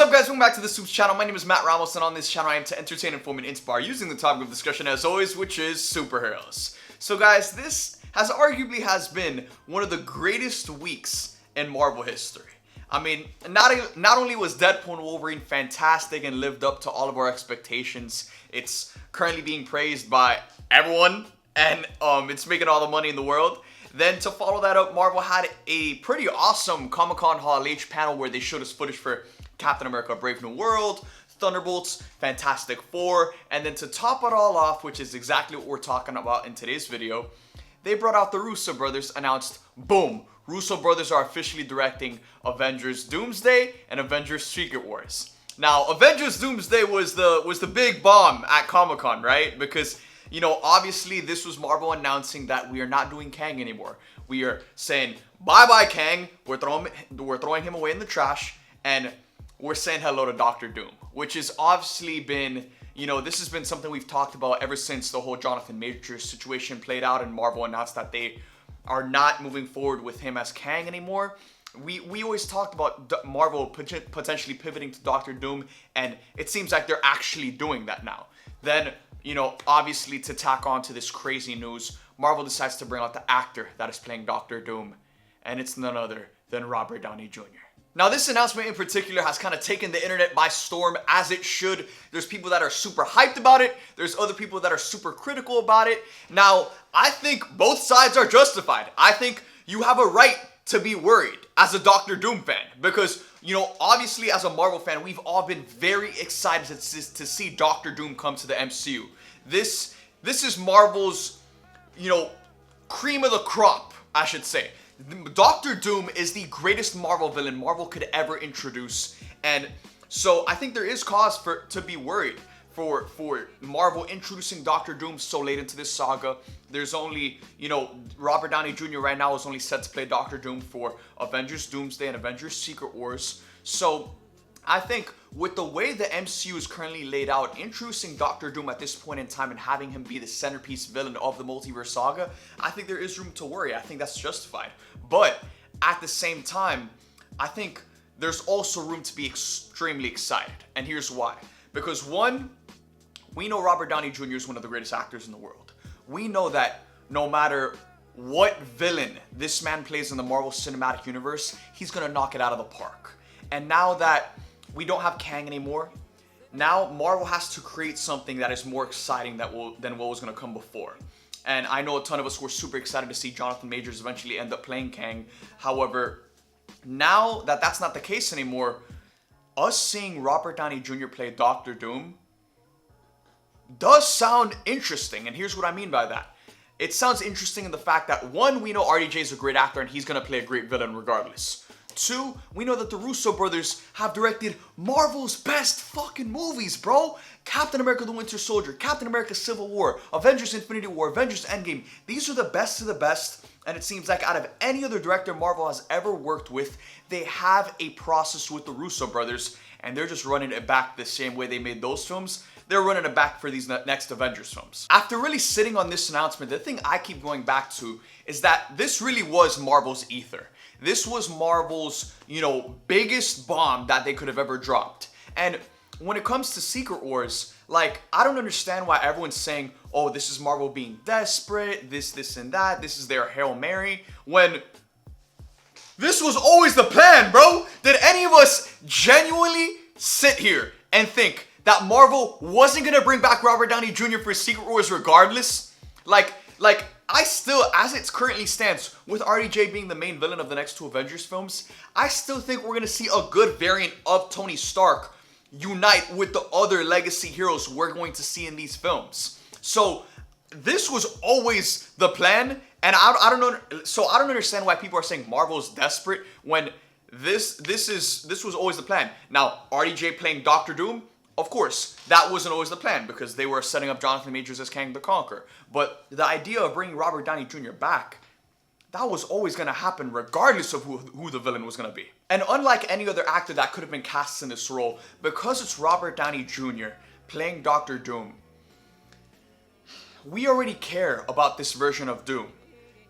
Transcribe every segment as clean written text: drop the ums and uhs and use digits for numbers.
up, guys? Welcome back to the SUPES channel. My name is Matt Ramos, and on this channel I am to entertain, inform, and inspire using the topic of discussion as always, which is superheroes. So guys, this has arguably been one of the greatest weeks in Marvel history. I mean, not only was Deadpool and Wolverine fantastic and lived up to all of our expectations, it's currently being praised by everyone, and it's making all the money in the world. Then to follow that up, Marvel had a pretty awesome Comic-Con Hall H panel where they showed us footage for Captain America Brave New World, Thunderbolts, Fantastic Four, and then to top it all off, which is exactly what we're talking about in today's video, they brought out the Russo brothers, announced, boom, Russo brothers are officially directing Avengers Doomsday and Avengers Secret Wars. Now, Avengers Doomsday was the big bomb at Comic-Con, right? Because, you know, obviously this was Marvel announcing that we are not doing Kang anymore. We are saying, bye-bye Kang, we're throwing him away in the trash, and we're saying hello to Doctor Doom, which has obviously been, you know, this has been something we've talked about ever since the whole Jonathan Majors situation played out and Marvel announced that they are not moving forward with him as Kang anymore. We always talked about Marvel potentially pivoting to Doctor Doom, and it seems like they're actually doing that now. Then, you know, obviously to tack on to this crazy news, Marvel decides to bring out the actor that is playing Doctor Doom, and it's none other than Robert Downey Jr. Now, this announcement in particular has kind of taken the internet by storm, as it should. There's people that are super hyped about it. There's other people that are super critical about it. Now, I think both sides are justified. I think you have a right to be worried as a Doctor Doom fan because, you know, obviously as a Marvel fan, we've all been very excited to see Doctor Doom come to the MCU. This is Marvel's, you know, cream of the crop, I should say. Doctor Doom is the greatest Marvel villain Marvel could ever introduce, and so I think there is cause to be worried for Marvel introducing Doctor Doom so late into this saga. There's only, you know, Robert Downey Jr. right now is only set to play Doctor Doom for Avengers Doomsday and Avengers Secret Wars. So I think with the way the MCU is currently laid out, introducing Doctor Doom at this point in time and having him be the centerpiece villain of the multiverse saga, I think there is room to worry. I think that's justified. But at the same time, I think there's also room to be extremely excited. And here's why. Because one, we know Robert Downey Jr. is one of the greatest actors in the world. We know that no matter what villain this man plays in the Marvel Cinematic Universe, he's gonna knock it out of the park. And now that we don't have Kang anymore, now Marvel has to create something that is more exciting than what was going to come before. And I know a ton of us were super excited to see Jonathan Majors eventually end up playing Kang. However, now that that's not the case anymore, us seeing Robert Downey Jr. play Doctor Doom does sound interesting. And here's what I mean by that. It sounds interesting in the fact that, one, we know RDJ is a great actor and he's going to play a great villain regardless. Two, we know that the Russo brothers have directed Marvel's best fucking movies, bro. Captain America the Winter Soldier, Captain America Civil War, Avengers Infinity War, Avengers Endgame. These are the best of the best, and it seems like out of any other director Marvel has ever worked with, they have a process with the Russo brothers, and they're just running it back the same way they made those films. They're running it back for these next Avengers films. After really sitting on this announcement, the thing I keep going back to is that this really was Marvel's ether. This was Marvel's, you know, biggest bomb that they could have ever dropped. And when it comes to Secret Wars, like, I don't understand why everyone's saying, oh, this is Marvel being desperate, this, and that, this is their Hail Mary, when this was always the plan, bro. Did any of us genuinely sit here and think that Marvel wasn't gonna bring back Robert Downey Jr. for Secret Wars regardless? Like, I still, as it currently stands, with RDJ being the main villain of the next two Avengers films, I still think we're gonna see a good variant of Tony Stark unite with the other legacy heroes we're going to see in these films. So this was always the plan, and I don't know. So I don't understand why people are saying Marvel's desperate when this was always the plan. Now RDJ playing Doctor Doom. Of course, that wasn't always the plan because they were setting up Jonathan Majors as Kang the Conqueror. But the idea of bringing Robert Downey Jr. back, that was always going to happen regardless of who the villain was going to be. And unlike any other actor that could have been cast in this role, because it's Robert Downey Jr. playing Doctor Doom, we already care about this version of Doom.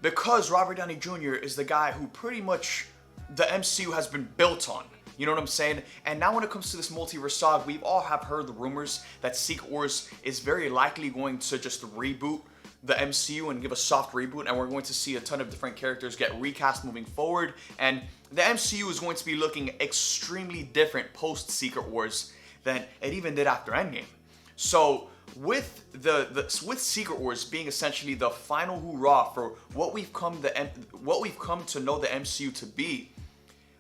Because Robert Downey Jr. is the guy who pretty much the MCU has been built on. You know what I'm saying? And now when it comes to this multiverse saga, we've all have heard the rumors that Secret Wars is very likely going to just reboot the MCU and give a soft reboot, and we're going to see a ton of different characters get recast moving forward, and the MCU is going to be looking extremely different post Secret Wars than it even did after Endgame. So with with Secret Wars being essentially the final hoorah for what we've come to know the MCU to be,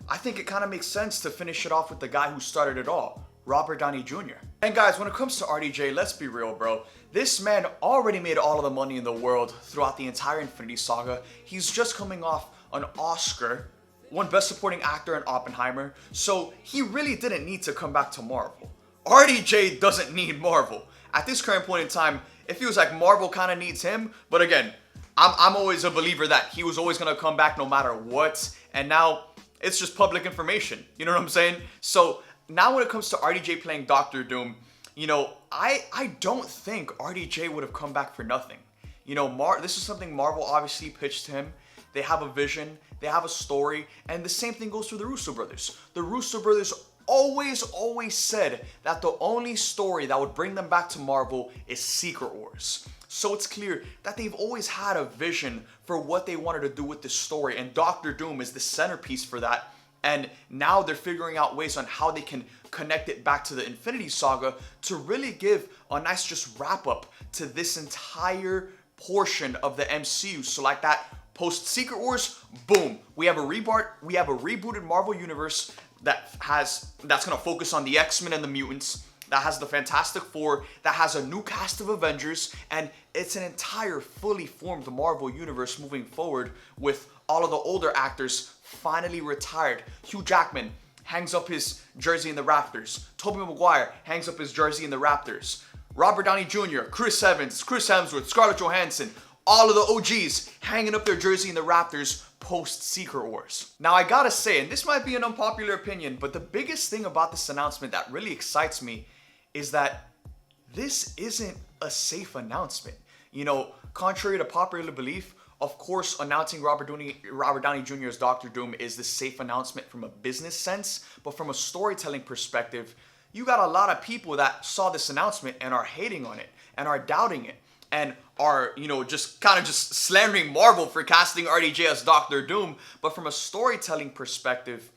I think it kind of makes sense to finish it off with the guy who started it all, Robert Downey Jr. And guys, when it comes to RDJ, let's be real, bro. This man already made all of the money in the world throughout the entire Infinity Saga. He's just coming off an Oscar, won Best Supporting Actor in Oppenheimer, so he really didn't need to come back to Marvel. RDJ doesn't need Marvel. At this current point in time, it feels like Marvel kind of needs him, but again, I'm always a believer that he was always going to come back no matter what, and now it's just public information. You know what I'm saying? So now when it comes to RDJ playing Doctor Doom, you know, I don't think RDJ would have come back for nothing. You know, this is something Marvel obviously pitched to him. They have a vision, they have a story, and the same thing goes for the Russo brothers. The Russo brothers always said that the only story that would bring them back to Marvel is Secret Wars. So it's clear that they've always had a vision for what they wanted to do with this story, and Doctor Doom is the centerpiece for that. And now they're figuring out ways on how they can connect it back to the Infinity Saga to really give a nice just wrap up to this entire portion of the MCU. So like that post Secret Wars, boom, we have a rebooted Marvel universe that's gonna focus on the X-Men and the mutants, that has the Fantastic Four, that has a new cast of Avengers, and it's an entire fully formed Marvel universe moving forward with all of the older actors finally retired. Hugh Jackman hangs up his jersey in the rafters. Tobey Maguire hangs up his jersey in the rafters. Robert Downey Jr., Chris Evans, Chris Hemsworth, Scarlett Johansson, all of the OGs hanging up their jersey in the rafters post Secret Wars. Now I gotta say, and this might be an unpopular opinion, but the biggest thing about this announcement that really excites me is that this isn't a safe announcement. You know, contrary to popular belief, of course, announcing Robert Downey Jr. as Doctor Doom is the safe announcement from a business sense, but from a storytelling perspective, you got a lot of people that saw this announcement and are hating on it and are doubting it and are, you know, just slandering Marvel for casting RDJ as Doctor Doom. But from a storytelling perspective,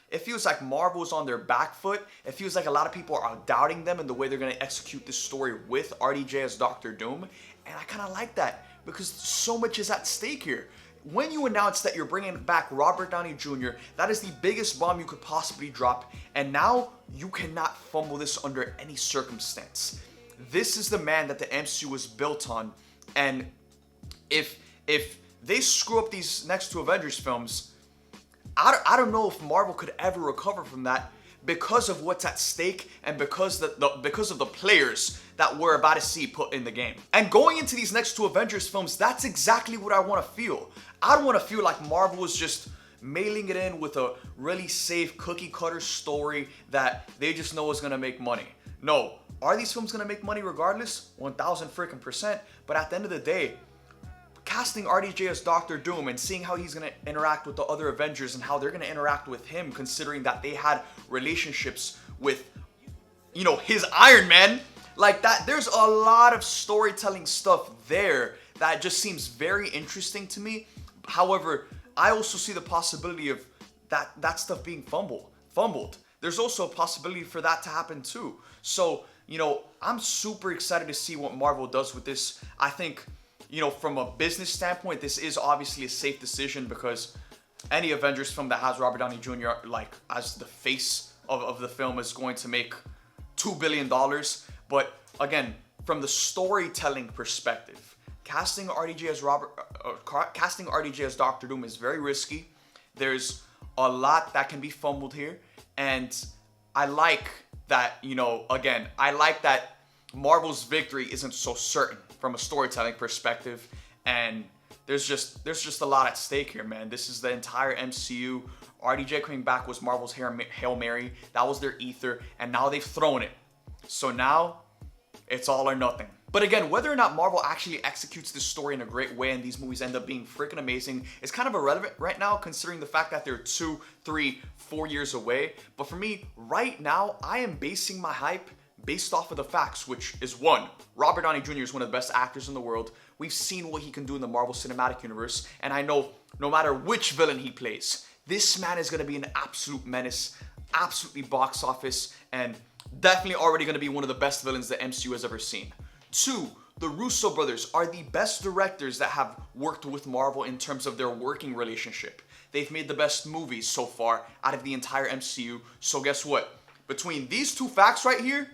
it feels like Marvel's on their back foot. It feels like a lot of people are doubting them and the way they're going to execute this story with RDJ as Doctor Doom. And I kind of like that because so much is at stake here. When you announce that you're bringing back Robert Downey Jr., that is the biggest bomb you could possibly drop. And now you cannot fumble this under any circumstance. This is the man that the MCU was built on. And if they screw up these next two Avengers films, I don't know if Marvel could ever recover from that because of what's at stake and because of the players that we're about to see put in the game. And going into these next two Avengers films, that's exactly what I want to feel. I don't want to feel like Marvel is just mailing it in with a really safe cookie cutter story that they just know is going to make money. No. Are these films going to make money regardless? 1000%. But at the end of the day, casting RDJ as Doctor Doom and seeing how he's going to interact with the other Avengers and how they're going to interact with him, considering that they had relationships with, you know, his Iron Man, like that, there's a lot of storytelling stuff there that just seems very interesting to me. However, I also see the possibility of that stuff being fumbled. There's also a possibility for that to happen too. So, you know, I'm super excited to see what Marvel does with this. I think, you know, from a business standpoint, this is obviously a safe decision because any Avengers film that has Robert Downey Jr. like as the face of the film is going to make $2 billion. But again, from the storytelling perspective, casting RDJ as Doctor Doom is very risky. There's a lot that can be fumbled here, and I like that, you know, again, I like that Marvel's victory isn't so certain from a storytelling perspective, and there's just a lot at stake here, man. This is the entire MCU. RDJ coming back was Marvel's Hail Mary. That was their ether, and now they've thrown it. So now it's all or nothing. But again, whether or not Marvel actually executes this story in a great way and these movies end up being freaking amazing is kind of irrelevant right now, considering the fact that they're 2, 3, 4 years away. But for me, right now, I am basing my hype based off of the facts, which is one, Robert Downey Jr. is one of the best actors in the world. We've seen what he can do in the Marvel Cinematic Universe, and I know no matter which villain he plays, this man is going to be an absolute menace, absolutely box office, and definitely already going to be one of the best villains the MCU has ever seen. 2, the Russo brothers are the best directors that have worked with Marvel in terms of their working relationship. They've made the best movies so far out of the entire MCU, so guess what? Between these two facts right here,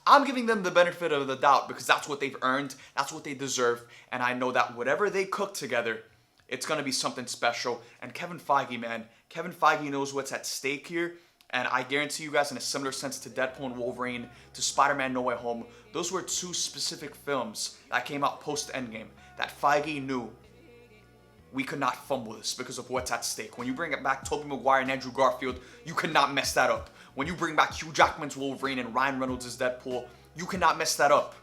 I'm giving them the benefit of the doubt because that's what they've earned, that's what they deserve, and I know that whatever they cook together, it's going to be something special. And Kevin Feige, man, Kevin Feige knows what's at stake here. And I guarantee you guys, in a similar sense to Deadpool and Wolverine, to Spider-Man No Way Home, those were 2 specific films that came out post-Endgame that Feige knew we could not fumble this because of what's at stake. When you bring it back Tobey Maguire and Andrew Garfield, you cannot mess that up. When you bring back Hugh Jackman's Wolverine and Ryan Reynolds' Deadpool, you cannot mess that up.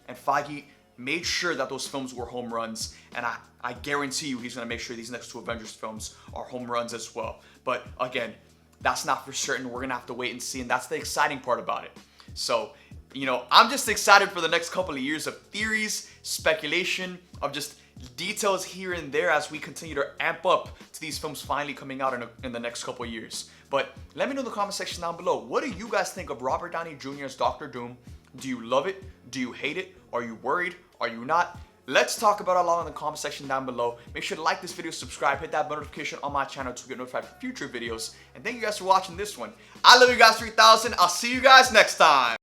And Feige made sure that those films were home runs, and I guarantee you he's going to make sure these next 2 Avengers films are home runs as well. But again, that's not for certain. We're going to have to wait and see, and that's the exciting part about it. So, you know, I'm just excited for the next couple of years of theories, speculation, of just details here and there as we continue to amp up to these films finally coming out in the next couple of years. But let me know in the comment section down below, what do you guys think of Robert Downey Jr. as Doctor Doom? Do you love it? Do you hate it? Are you worried? Are you not? Let's talk about it all in the comment section down below. Make sure to like this video, subscribe, hit that notification on my channel to get notified for future videos. And thank you guys for watching this one. I love you guys 3000. I'll see you guys next time.